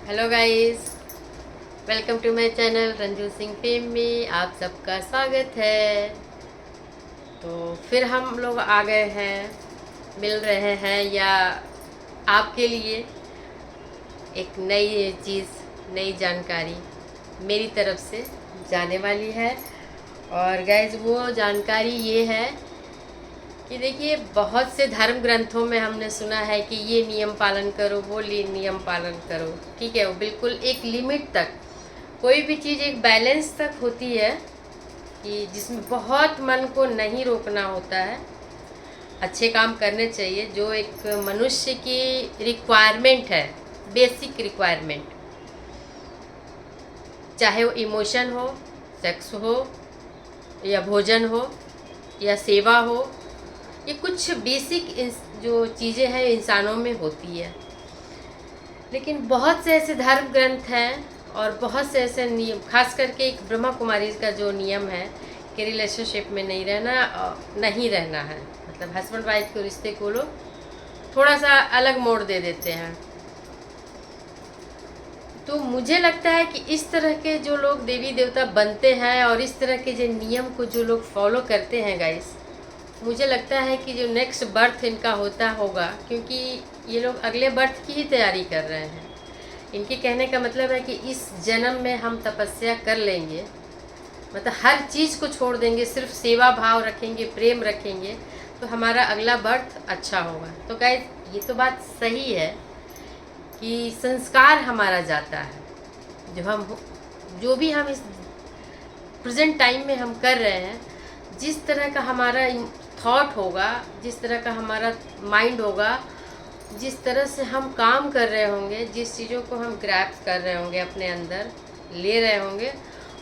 Hello guys, welcome to my channel Ranju Singh fame में आप सबका स्वागत है। तो फिर हम लोग आ गए हैं, मिल रहे हैं या आपके लिए एक नई चीज़, नई जानकारी मेरी तरफ से जाने वाली है। और गाइस वो जानकारी ये है कि देखिए, बहुत से धर्म ग्रंथों में हमने सुना है कि ये नियम पालन करो, वो नियम पालन करो, ठीक है। वो बिल्कुल एक लिमिट तक, कोई भी चीज़ एक बैलेंस तक होती है कि जिसमें बहुत मन को नहीं रोकना होता है। अच्छे काम करने चाहिए जो एक मनुष्य की रिक्वायरमेंट है, बेसिक रिक्वायरमेंट, चाहे वो इमोशन हो, सेक्स हो, या भोजन हो, या सेवा हो। ये कुछ बेसिक जो चीज़ें हैं इंसानों में होती है। लेकिन बहुत से ऐसे धर्म ग्रंथ हैं और बहुत से ऐसे नियम, खास करके एक ब्रह्मा कुमारी का जो नियम है कि रिलेशनशिप में नहीं रहना है, मतलब हस्बैंड वाइफ के रिश्ते को लोग थोड़ा सा अलग मोड़ दे देते हैं। तो मुझे लगता है कि इस तरह के जो लोग देवी देवता बनते हैं और इस तरह के जो नियम को जो लोग फॉलो करते हैं गाइस, मुझे लगता है कि जो नेक्स्ट बर्थ इनका होता होगा, क्योंकि ये लोग अगले बर्थ की ही तैयारी कर रहे हैं। इनके कहने का मतलब है कि इस जन्म में हम तपस्या कर लेंगे, मतलब हर चीज़ को छोड़ देंगे, सिर्फ सेवा भाव रखेंगे, प्रेम रखेंगे, तो हमारा अगला बर्थ अच्छा होगा। तो गाइस ये तो बात सही है कि संस्कार हमारा जाता है, जो भी हम इस प्रेजेंट टाइम में हम कर रहे हैं, जिस तरह का हमारा थॉट होगा, जिस तरह का हमारा माइंड होगा, जिस तरह से हम काम कर रहे होंगे, जिस चीज़ों को हम ग्रैप्स कर रहे होंगे, अपने अंदर ले रहे होंगे,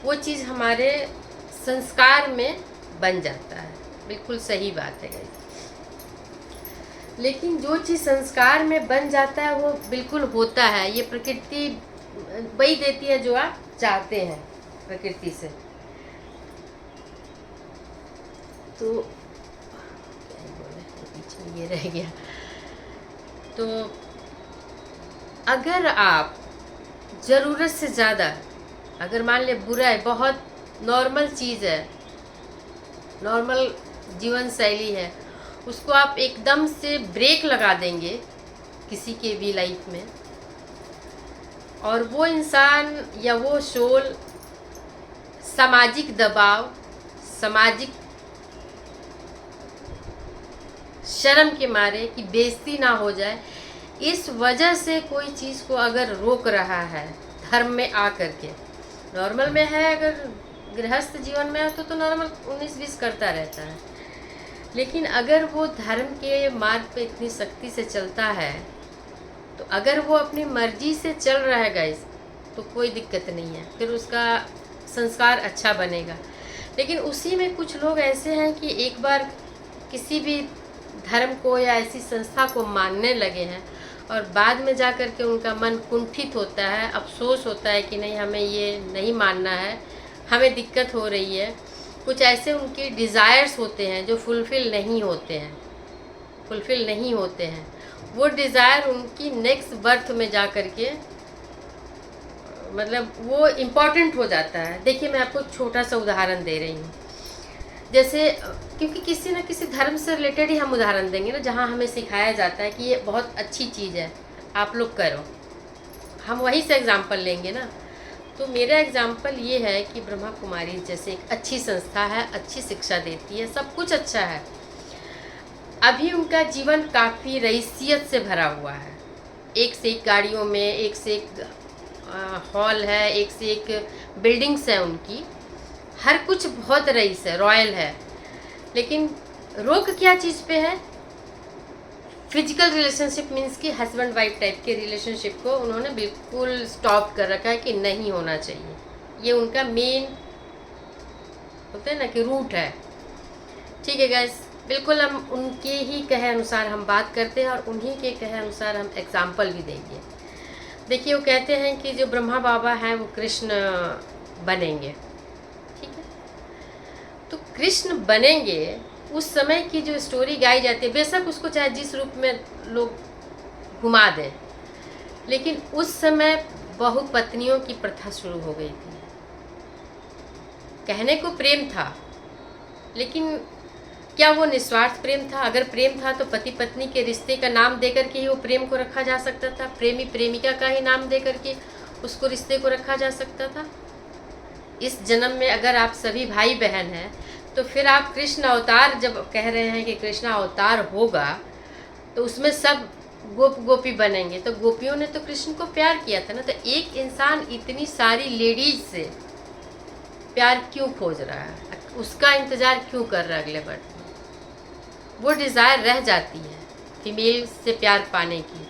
वो चीज़ हमारे संस्कार में बन जाता है। बिल्कुल सही बात है गाइस। लेकिन जो चीज़ संस्कार में बन जाता है वो बिल्कुल होता है, ये प्रकृति वही देती है जो आप चाहते हैं प्रकृति से। तो क्या ही बोले, पीछे ये रह गया। तो अगर आप ज़रूरत से ज़्यादा, अगर मान ले बुरा है, बहुत नॉर्मल चीज़ है, नॉर्मल जीवन शैली है, उसको आप एकदम से ब्रेक लगा देंगे किसी के भी लाइफ में, और वो इंसान या वो सोल सामाजिक दबाव, सामाजिक शर्म के मारे कि बेइज्जती ना हो जाए, इस वजह से कोई चीज़ को अगर रोक रहा है धर्म में आकर के, नॉर्मल में है, अगर गृहस्थ जीवन में है तो नॉर्मल 19-20 करता रहता है। लेकिन अगर वो धर्म के मार्ग पे इतनी सख्ती से चलता है, तो अगर वो अपनी मर्जी से चल रहा है गाइस, तो कोई दिक्कत नहीं है, फिर उसका संस्कार अच्छा बनेगा। लेकिन उसी में कुछ लोग ऐसे हैं कि एक बार किसी भी धर्म को या ऐसी संस्था को मानने लगे हैं और बाद में जा कर के उनका मन कुंठित होता है, अफसोस होता है कि नहीं, हमें ये नहीं मानना है, हमें दिक्कत हो रही है। कुछ ऐसे उनके डिज़ायर्स होते हैं जो फुलफ़िल नहीं होते हैं, वो डिज़ायर उनकी नेक्स्ट बर्थ में जा कर के, मतलब वो इम्पॉर्टेंट हो जाता है। देखिए, मैं आपको एक छोटा सा उदाहरण दे रही हूँ। जैसे, क्योंकि किसी न किसी धर्म से रिलेटेड ही हम उदाहरण देंगे ना, जहाँ हमें सिखाया जाता है कि ये बहुत अच्छी चीज़ है, आप लोग करो, हम वहीं से एग्ज़ाम्पल लेंगे ना। तो मेरा एग्ज़ाम्पल ये है कि ब्रह्मा कुमारी जैसे एक अच्छी संस्था है, अच्छी शिक्षा देती है, सब कुछ अच्छा है। अभी उनका जीवन काफ़ी रईसियत से भरा हुआ है, एक से एक गाड़ियों में, एक से एक हॉल है, एक से एक बिल्डिंग्स है उनकी, हर कुछ बहुत रईस है, रॉयल है। लेकिन रोक क्या चीज़ पे है? फिजिकल रिलेशनशिप, मीन्स कि हस्बैंड वाइफ टाइप के रिलेशनशिप को उन्होंने बिल्कुल स्टॉप कर रखा है कि नहीं होना चाहिए। ये उनका मेन होता है ना कि रूट है। ठीक है गैस, बिल्कुल हम उनके ही कहे अनुसार हम बात करते हैं और उन्हीं के कहे अनुसार हम एग्जाम्पल भी देंगे। देखिए, वो कहते हैं कि जो ब्रह्मा बाबा हैं वो कृष्ण बनेंगे, ठीक है। तो कृष्ण बनेंगे, उस समय की जो स्टोरी गाई जाती है, बेशक उसको चाहे जिस रूप में लोग घुमा दें, लेकिन उस समय बहुपत्नियों की प्रथा शुरू हो गई थी। कहने को प्रेम था, लेकिन क्या वो निस्वार्थ प्रेम था? अगर प्रेम था तो पति पत्नी के रिश्ते का नाम देकर के ही वो प्रेम को रखा जा सकता था। प्रेमी प्रेमिका का ही नाम देकर के उसको रिश्ते को रखा जा सकता था। इस जन्म में अगर आप सभी भाई बहन हैं तो फिर आप कृष्ण अवतार जब कह रहे हैं कि कृष्ण अवतार होगा तो उसमें सब गोप गोपी बनेंगे, तो गोपियों ने तो कृष्ण को प्यार किया था ना। तो एक इंसान इतनी सारी लेडीज से प्यार क्यों खोज रहा है, उसका इंतज़ार क्यों कर रहा है अगले बर्थ में? वो डिज़ायर रह जाती है फीमेल से प्यार पाने की।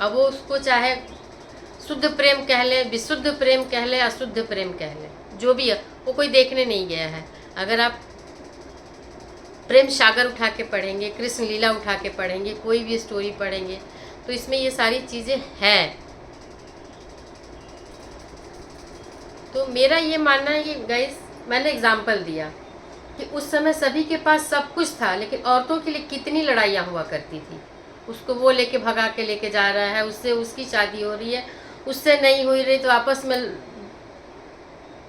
अब वो उसको चाहे शुद्ध प्रेम कह ले, विशुद्ध प्रेम कह ले, अशुद्ध प्रेम कह ले, जो भी है, वो कोई देखने नहीं गया है। अगर आप प्रेम सागर उठा के पढ़ेंगे, कृष्ण लीला उठा के पढ़ेंगे, कोई भी स्टोरी पढ़ेंगे, तो इसमें ये सारी चीज़ें हैं। तो मेरा ये मानना है कि गाइस, मैंने एग्जाम्पल दिया कि उस समय सभी के पास सब कुछ था, लेकिन औरतों के लिए कितनी लड़ाइयाँ हुआ करती थी। उसको वो लेके भगा के लेके जा रहा है, उससे उसकी शादी हो रही है, उससे नहीं हो रही तो आपस में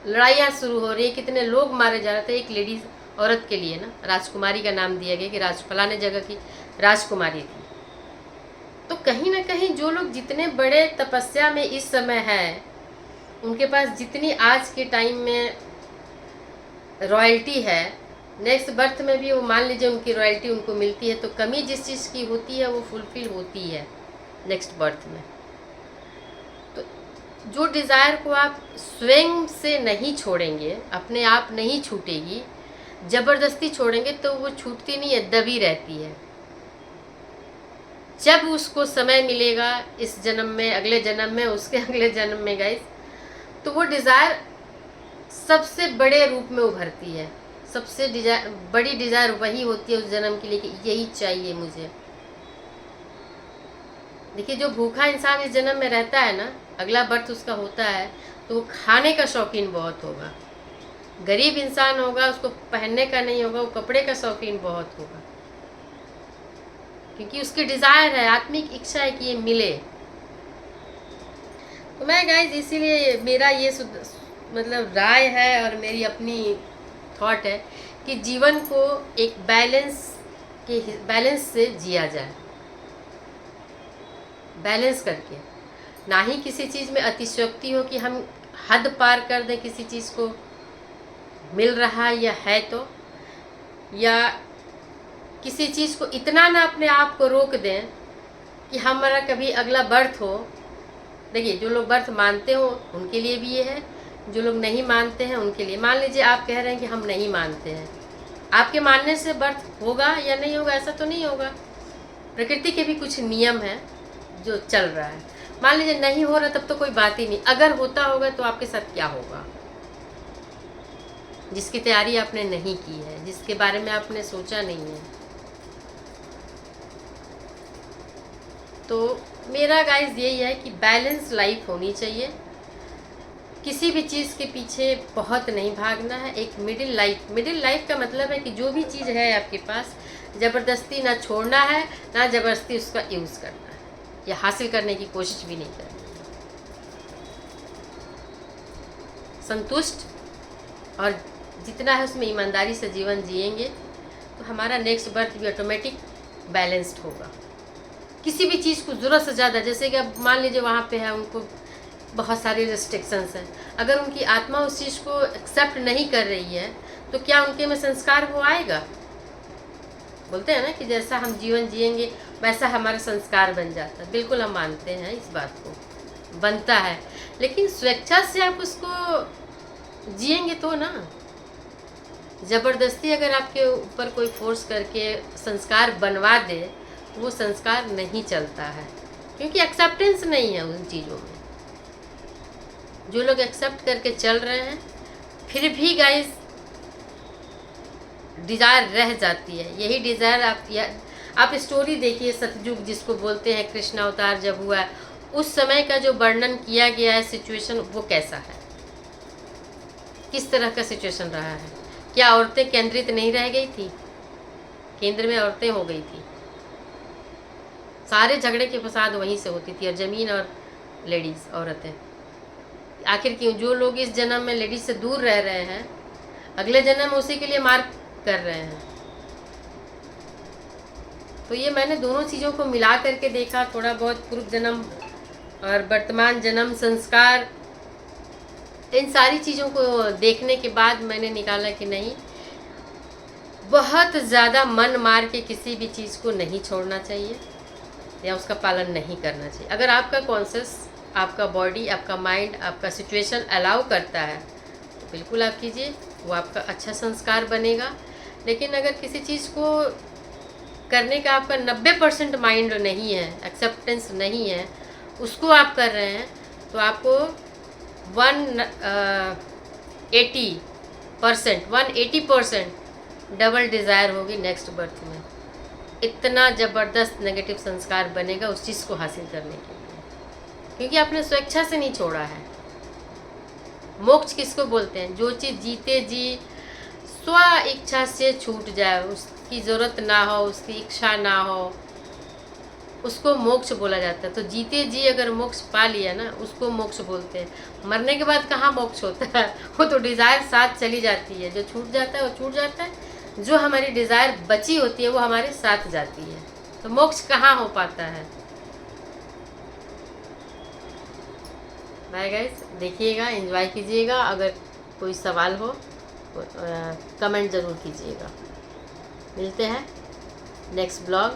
लड़ाइयाँ शुरू हो रही है, कितने लोग मारे जा रहे थे एक लेडीज औरत के लिए ना। राजकुमारी का नाम दिया गया कि फलाने जगह की राजकुमारी थी। तो कहीं ना कहीं जो लोग जितने बड़े तपस्या में इस समय है, उनके पास जितनी आज के टाइम में रॉयल्टी है, नेक्स्ट बर्थ में भी वो मान लीजिए उनकी रॉयल्टी उनको मिलती है, तो कमी जिस चीज़ की होती है वो फुलफिल होती है नेक्स्ट बर्थ में। तो जो डिज़ायर को आप स्वयं से नहीं छोड़ेंगे, अपने आप नहीं छूटेगी, ज़बरदस्ती छोड़ेंगे तो वो छूटती नहीं है, दबी रहती है। जब उसको समय मिलेगा इस जन्म में, अगले जन्म में, उसके अगले जन्म में गाइस, तो वो डिज़ायर सबसे बड़े रूप में उभरती है। सबसे बड़ी डिज़ायर वही होती है उस जन्म के लिए कि यही चाहिए मुझे। देखिए, जो भूखा इंसान इस जन्म में रहता है ना, अगला बर्थ उसका होता है तो वो खाने का शौकीन बहुत होगा। गरीब इंसान होगा, उसको पहनने का नहीं होगा, वो कपड़े का शौकीन बहुत होगा, क्योंकि उसकी डिज़ायर है, आत्मिक इच्छा है कि ये मिले। तो मैं गाइस, इसीलिए मेरा ये मतलब राय है और मेरी अपनी थॉट है कि जीवन को एक बैलेंस से जिया जाए, बैलेंस करके, ना ही किसी चीज़ में अतिशयोक्ति हो कि हम हद पार कर दें किसी चीज़ को मिल रहा है या है तो, या किसी चीज़ को इतना ना अपने आप को रोक दें कि हमारा कभी अगला बर्थ हो। देखिए, जो लोग बर्थ मानते हो उनके लिए भी ये है, जो लोग नहीं मानते हैं उनके लिए। मान लीजिए आप कह रहे हैं कि हम नहीं मानते हैं, आपके मानने से बर्थ होगा या नहीं होगा ऐसा तो नहीं होगा। प्रकृति के भी कुछ नियम हैं जो चल रहा है। मान लीजिए नहीं हो रहा, तब तो कोई बात ही नहीं। अगर होता होगा तो आपके साथ क्या होगा, जिसकी तैयारी आपने नहीं की है, जिसके बारे में आपने सोचा नहीं है। तो मेरा गाइस यही है कि बैलेंस लाइफ होनी चाहिए, किसी भी चीज़ के पीछे बहुत नहीं भागना है। एक मिडिल लाइफ का मतलब है कि जो भी चीज़ है आपके पास, ज़बरदस्ती ना छोड़ना है, ना ज़बरदस्ती उसका यूज़ करना है, या हासिल करने की कोशिश भी नहीं करनी। संतुष्ट और जितना है उसमें ईमानदारी से जीवन जिएंगे तो हमारा नेक्स्ट बर्थ भी ऑटोमेटिक बैलेंस्ड होगा। किसी भी चीज़ को ज़रूरत से ज़्यादा, जैसे कि अब मान लीजिए वहाँ पे है, उनको बहुत सारी रेस्ट्रिक्शंस हैं, अगर उनकी आत्मा उस चीज़ को एक्सेप्ट नहीं कर रही है तो क्या उनके में संस्कार वो आएगा? बोलते हैं ना कि जैसा हम जीवन जिएंगे वैसा हमारा संस्कार बन जाता है। बिल्कुल हम मानते हैं इस बात को, बनता है, लेकिन स्वेच्छा से आप उसको जिएंगे तो ना। ज़बरदस्ती अगर आपके ऊपर कोई फोर्स करके संस्कार बनवा दे, वो संस्कार नहीं चलता है, क्योंकि एक्सेप्टेंस नहीं है उन चीज़ों में। जो लोग एक्सेप्ट करके चल रहे हैं, फिर भी गाइस डिज़ायर रह जाती है। यही डिज़ायर आप स्टोरी देखिए, सतयुग जिसको बोलते हैं, कृष्ण अवतार जब हुआ, उस समय का जो वर्णन किया गया है सिचुएशन, वो कैसा है, किस तरह का सिचुएशन रहा है। क्या औरतें केंद्रित नहीं रह गई थी? केंद्र में औरतें हो गई थी। सारे झगड़े के फसाद वहीं से होती थी, और ज़मीन और लेडीज़, औरतें। आखिर क्यों? जो लोग इस जन्म में लेडीज से दूर रह रहे हैं, अगले जन्म में उसी के लिए मार्क कर रहे हैं। तो ये मैंने दोनों चीज़ों को मिला करके देखा, थोड़ा बहुत पूर्व जन्म और वर्तमान जन्म संस्कार, इन सारी चीज़ों को देखने के बाद मैंने निकाला कि नहीं, बहुत ज़्यादा मन मार के किसी भी चीज़ को नहीं छोड़ना चाहिए या उसका पालन नहीं करना चाहिए। अगर आपका कॉन्शियस, आपका बॉडी, आपका माइंड, आपका सिचुएशन अलाउ करता है तो बिल्कुल आप कीजिए, वो आपका अच्छा संस्कार बनेगा। लेकिन अगर किसी चीज़ को करने का आपका 90% माइंड नहीं है, एक्सेप्टेंस नहीं है, उसको आप कर रहे हैं, तो आपको 180% डबल डिज़ायर होगी नेक्स्ट बर्थ में। इतना ज़बरदस्त नेगेटिव संस्कार बनेगा उस चीज़ को हासिल करने के लिए, क्योंकि आपने स्वेच्छा से नहीं छोड़ा है। मोक्ष किसको बोलते हैं? जो चीज़ जीते जी स्व इच्छा से छूट जाए, उसकी ज़रूरत ना हो, उसकी इच्छा ना हो, उसको मोक्ष बोला जाता है। तो जीते जी अगर मोक्ष पा लिया ना, उसको मोक्ष बोलते हैं। मरने के बाद कहाँ मोक्ष होता है? वो तो डिज़ायर साथ चली जाती है। जो छूट जाता है वो छूट जाता है, जो हमारी डिज़ायर बची होती है वो हमारे साथ जाती है। तो मोक्ष कहाँ हो पाता है? बाय गाइस, देखिएगा, एंजॉय कीजिएगा। अगर कोई सवाल हो कमेंट ज़रूर कीजिएगा। मिलते हैं नेक्स्ट ब्लॉग